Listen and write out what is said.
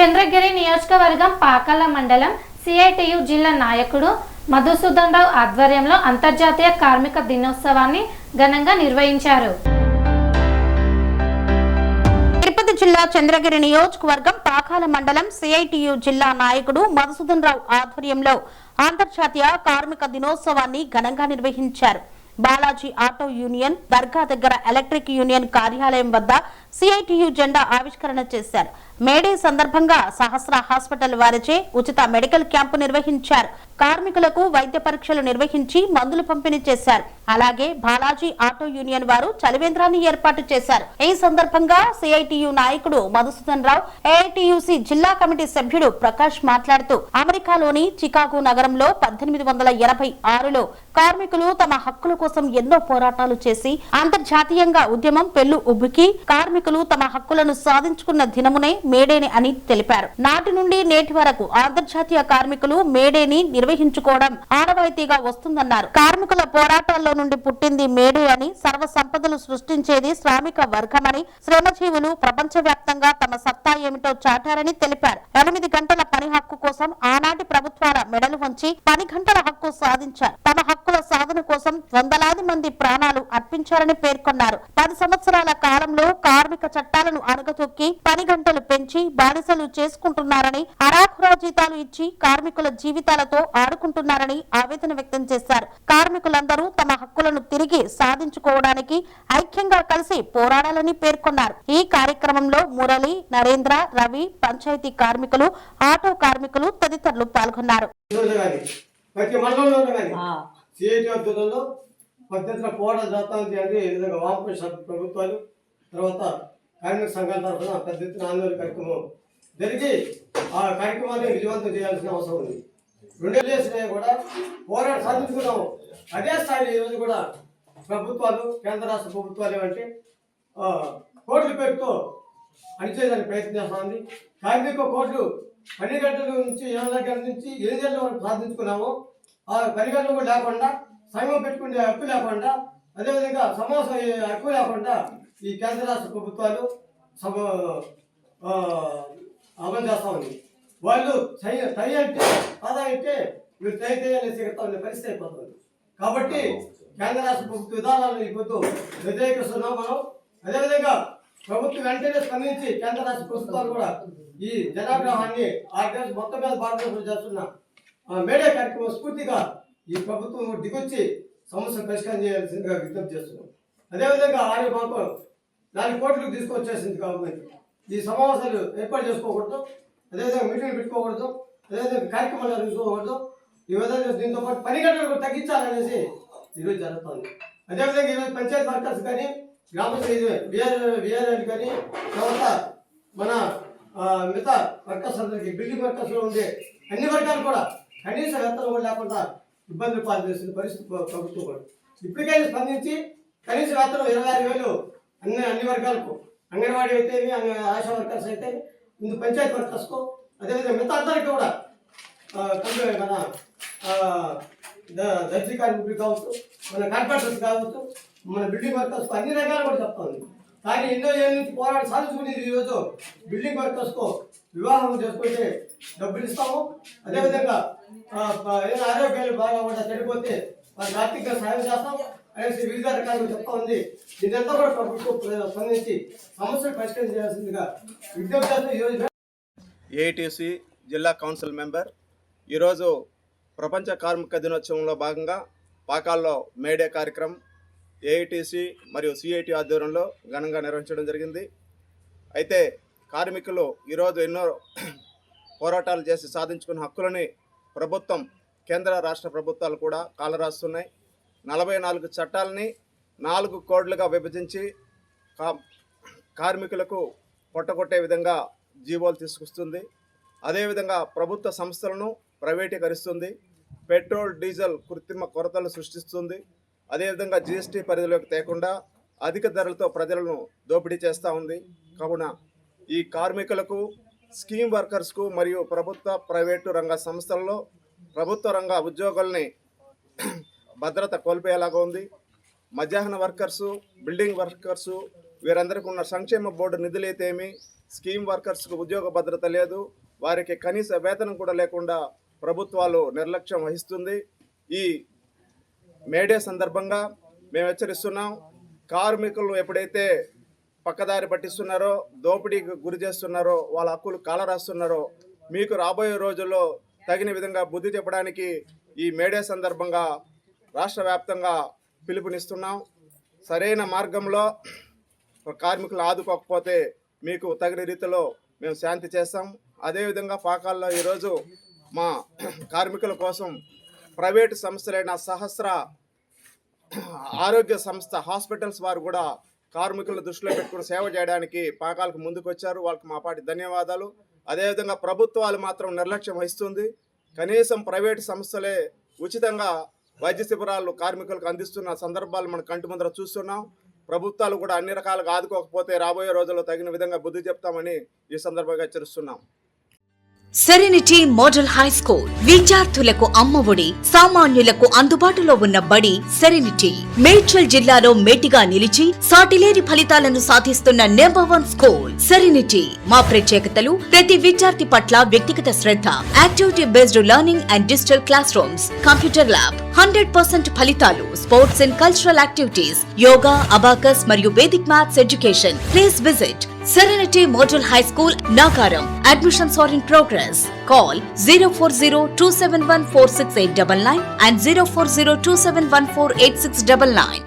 చంద్రగిరి నియోజకవర్గం పాకాల మండలం సిఐటియు జిల్లా నాయకుడు మధుసూదన్ రావు ఆధ్వర్యంలో అంతర్జాతీయ కార్మిక దినోత్సవాన్ని ఘనంగా నిర్వహించారు. తిరుపతి జిల్లా చంద్రగిరి నియోజకవర్గం పాకాల మండలం సిఐటియు జిల్లా నాయకుడు మధుసూదన్ రావు ఆధ్వర్యంలో అంతర్జాతీయ కార్మిక దినోత్సవాన్ని ఘనంగా నిర్వహించారు. బాలాజీ ఆటో యూనియన్ దర్గా దగ్గర ఎలక్ట్రిక్ యూనియన్ కార్యాలయం వద్ద సిఐటియు జెండా ఆవిష్కరణ చేశారు. మేడే సందర్భంగా సహస్ర హాస్పిటల్ వారిచే ఉచిత మెడికల్ క్యాంపు నిర్వహించారు. కార్మికులకు వైద్య పరీక్షలు నిర్వహించి మందులు పంపిణీ చేశారు. అలాగే బాలాజీ ఆటో యూనియన్ వారు చలివేంద్రాన్ని ఏర్పాటు చేశారు. ఈ సందర్భంగా సిఐటియు నాయకుడు మధుసూదన్ రావు, ఏఐటియుసి జిల్లా కమిటీ సభ్యుడు ప్రకాష్ మాట్లాడుతూ అమెరికాలోని చికాగో నగరంలో 1886లో కార్మికులు తమ హక్కుల కోసం ఎన్నో పోరాటాలు చేసి అంతర్జాతీయంగా ఉద్యమం పెళ్లు ఉబ్బికి కార్మికులు తమ హక్కులను సాధించుకున్న దినమునే మేడేని అని తెలిపారు. నాటి నుండి నేటి వరకు అంతర్జాతీయ కార్మికులు మేడేని నిర్వహించుకోవడం ఆనవాయితీగా వస్తుందన్నారు. కార్మికుల పోరాటాల్లో నుండి పుట్టింది మేడే అని, సర్వ సంపదలు సృష్టించేది శ్రామిక వర్గమని, శ్రమజీవులు ప్రపంచవ్యాప్తంగా తమ సత్తా ఏమిటో చాటారని తెలిపారు. 8 గంటల పని హక్కు కోసం ఆనాటి ప్రభుత్వాల మెడలు వంచి 10 గంటల హక్కు సాధించారు. తమ హక్కుల సాధన కోసం వందలాది మంది ప్రాణాలు అర్పించారని పేర్కొన్నారు. 10 సంవత్సరాల కాలంలో కార్మిక చట్టాలను అణగతొక్కి 10 గంటలు పెంచి బానిసలు చేసుకుంటున్నారని, అరాఖురా జీతాలు ఇచ్చి కార్మికుల జీవితాలతో ఆడుకుంటున్నారని ఆవేదన వ్యక్తం చేశారు. కార్మికులందరూ తమ హక్కులను తిరిగి సాధించుకోవడానికి ఐక్యంగా కలిసి పోరాడాలని పేర్కొన్నారు. ఈ కార్యక్రమంలో మురళి, నరేంద్ర, రవి, పంచాయతీ కార్మికులు, ఆటో కార్మికులు తదితరులు పాల్గొన్నారు. ప్రభుత్వాలు తర్వాత కార్మిక సంఘాల తరఫున పెద్ద ఎత్తున ఆందోళన కార్యక్రమం జరిగి ఆ కార్యక్రమాన్ని విజయవంతం చేయాల్సిన అవసరం ఉంది. 2 ఏళ్ళు కూడా పోరాటం సాధించుకున్నాము. అదే స్థాయిలో ఈరోజు కూడా ప్రభుత్వాలు, కేంద్ర రాష్ట్ర ప్రభుత్వాలు ఏమంటే కోట్ల పేరుతో అణిచేదానికి ప్రయత్నం చేస్తూ ఉంది. కార్మిక కోట్లు 10 గంటల నుంచి 20 గంటల నుంచి 8 గంటల వరకు సాధించుకున్నాము. ఆ 10 గంటలు కూడా లేకుండా, సంఘం పెట్టుకునే హక్కు లేకుండా, అదేవిధంగా సమావేశం హక్కు లేకుండా ఈ కేంద్ర రాష్ట్ర ప్రభుత్వాలు అమలు చేస్తూ ఉంది. వాళ్ళు తై అంటే ఆదా అంటే వీళ్ళు తై అనేసి ఉన్న పరిస్థితి అయిపోతుంది. కాబట్టి కేంద్ర రాష్ట్ర ప్రభుత్వ విధానాలను ఇప్పుడు వ్యతిరేకిస్తున్నాం మనం. అదేవిధంగా ప్రభుత్వం వెంటనే స్పందించి కేంద్ర రాష్ట్ర ప్రభుత్వాలు కూడా ఈ జనాగ్రహాన్ని మొత్తం మీద భారతదేశంలో చేస్తున్న మేడే కార్యక్రమం స్ఫూర్తిగా ఈ ప్రభుత్వం దిగొచ్చి సమస్యలు పరిష్కారం చేయాల్సిందిగా విజ్ఞప్తి చేస్తున్నాం. అదేవిధంగా మాకు 4 కోట్లకు తీసుకొచ్చేసింది గవర్నమెంట్. ఈ సమావేశాలు ఏర్పాటు చేసుకోకూడదు, అదేవిధంగా మీటింగ్లు పెట్టుకోకూడదు, అదేవిధంగా కార్యక్రమాలు నిర్వహించుకోకూడదు. ఈ విధంగా దీంతో పాటు 10 గంటలకు తగ్గించాలనేసి ఈరోజు జరుగుతుంది. అదేవిధంగా ఈరోజు పంచాయతీ వర్కర్స్ కానీ, గ్రామ విఆర్ఎల్ కానీ, తర్వాత మన మిగతా వర్కర్స్ అందరికీ, బిల్డింగ్ వర్కర్స్లో ఉండే అన్ని వర్గాలు కూడా కనీస వేతనం కూడా లేకుండా ఇబ్బందులు పాల్చేసిన పరిస్థితి ప్రభుత్వం కూడా ఇప్పటికైనా స్పందించి కనీస వేతనం 26,000 అన్ని వర్గాలకు, అంగన్వాడీ అయితే, ఆశా వర్కర్స్ అయితే, ముందు పంచాయతీ వర్కర్స్కు, అదేవిధంగా మిగతా అందరికీ కూడా మన దర్జీ కార్మికులు కావచ్చు, మన కాంట్రాక్టర్స్ కావచ్చు, మన బిల్డింగ్ వర్కర్స్కు అన్ని రకాలు కూడా చెప్తా ఉంది. కానీ ఎన్నో ఏళ్ళ నుంచి పోరాటం సాధించుకునేది ఈరోజు బిల్డింగ్ వర్కర్స్కు వివాహం చేసుకుంటే డబ్బులు ఇస్తాము. అదేవిధంగా ఏదైనా ఆరోగ్యాలు బాగా కూడా చెడిపోతే వాళ్ళకి ఆర్థికంగా సాయం చేస్తాం అనేసి వివిధ రకాలుగా చెప్తా ఉంది. దీనంతా కూడా ప్రభుత్వం స్పందించి సమస్యలు పరిష్కారం చేయాల్సిందిగా విజ్ఞప్తి చేస్తూ ఈరోజు ఏఐటిసి జిల్లా కౌన్సిల్ మెంబర్ ఈరోజు ప్రపంచ కార్మిక దినోత్సవంలో భాగంగా పాకాల్లో మేడే కార్యక్రమం ఏఐటిసి మరియు సిఐటి ఆధ్వర్యంలో ఘనంగా నిర్వహించడం జరిగింది. అయితే కార్మికులు ఈరోజు ఎన్నో పోరాటాలు చేసి సాధించుకున్న హక్కులని ప్రభుత్వం, కేంద్ర రాష్ట్ర ప్రభుత్వాలు కూడా కాలరాస్తున్నాయి. 44 చట్టాలని 4 కోడ్లుగా విభజించి కార్మికులకు పొట్టగొట్టే విధంగా జీవోలు తీసుకొస్తుంది. అదేవిధంగా ప్రభుత్వ సంస్థలను ప్రైవేటీకరిస్తుంది. పెట్రోల్, డీజిల్ కృత్రిమ కొరతలు సృష్టిస్తుంది. అదేవిధంగా జీఎస్టీ పరిధిలోకి తేకుండా అధిక ధరలతో ప్రజలను దోపిడీ చేస్తూ ఉంది. కావున ఈ కార్మికులకు, స్కీమ్ వర్కర్స్కు మరియు ప్రభుత్వ, ప్రైవేటు రంగ సంస్థల్లో ప్రభుత్వ రంగ ఉద్యోగుల్ని భద్రత కోల్పోయేలాగా ఉంది. మధ్యాహ్న వర్కర్సు, బిల్డింగ్ వర్కర్సు, వీరందరికీ ఉన్న సంక్షేమ బోర్డు నిధులైతేమి, స్కీమ్ వర్కర్స్కు ఉద్యోగ భద్రత లేదు, వారికి కనీస వేతనం కూడా లేకుండా ప్రభుత్వాలు నిర్లక్ష్యం వహిస్తుంది. ఈ మేడే సందర్భంగా మేము హెచ్చరిస్తున్నాం. కార్మికులు ఎప్పుడైతే పక్కదారి పట్టిస్తున్నారో, దోపిడీకి గురి చేస్తున్నారో, వాళ్ళ హక్కులు కాలరాస్తున్నారో, మీకు రాబోయే రోజుల్లో తగిన విధంగా బుద్ధి చెప్పడానికి ఈ మేడే సందర్భంగా రాష్ట్ర వ్యాప్తంగా పిలుపునిస్తున్నాం. సరైన మార్గంలో కార్మికులు ఆదుకోకపోతే మీకు తగిన రీతిలో మేము శాంతి చేస్తాం. అదేవిధంగా పాకాల్లో ఈరోజు మా కార్మికుల కోసం ప్రైవేటు సంస్థలైన సహస్ర ఆరోగ్య సంస్థ హాస్పిటల్స్ వారు కూడా కార్మికులను దృష్టిలో పెట్టుకుని సేవ చేయడానికి పాకాలకు ముందుకు వచ్చారు. వాళ్ళకి మా పాటి ధన్యవాదాలు. అదేవిధంగా ప్రభుత్వాలు మాత్రం నిర్లక్ష్యం వహిస్తుంది. కనీసం ప్రైవేటు సంస్థలే ఉచితంగా వైద్య శిబిరాలు కార్మికులకు అందిస్తున్న సందర్భాలు మనం కంటి ముందర చూస్తున్నాం. ప్రభుత్వాలు కూడా అన్ని రకాలుగా ఆదుకోకపోతే రాబోయే రోజుల్లో తగిన విధంగా బుద్ధి చెప్తామని ఈ సందర్భంగా హెచ్చరిస్తున్నాం. సెరెనిటీ మోడల్ హై స్కూల్ విద్యార్థులకు అమ్మఒడి, సామాన్యులకు అందుబాటులో ఉన్న బడి సెరెనిటీ. మేడ్చల్ జిల్లాలో మేటిగా నిలిచి సాటిలేని ఫలితాలను సాధిస్తున్న నెంబర్ 1 స్కూల్ సెరెనిటీ. మా ప్రత్యేకతలు ప్రతి విద్యార్థి పట్ల వ్యక్తిగత శ్రద్ధ, activity based learning and digital classrooms, computer lab, 100% ఫలితాలు, sports and cultural activities, yoga, abacus మరియు Vedic maths education. Please visit Serenity Model High School, Nagaram. Admissions are in progress. Call 040-271-46899 and 040-271-48699.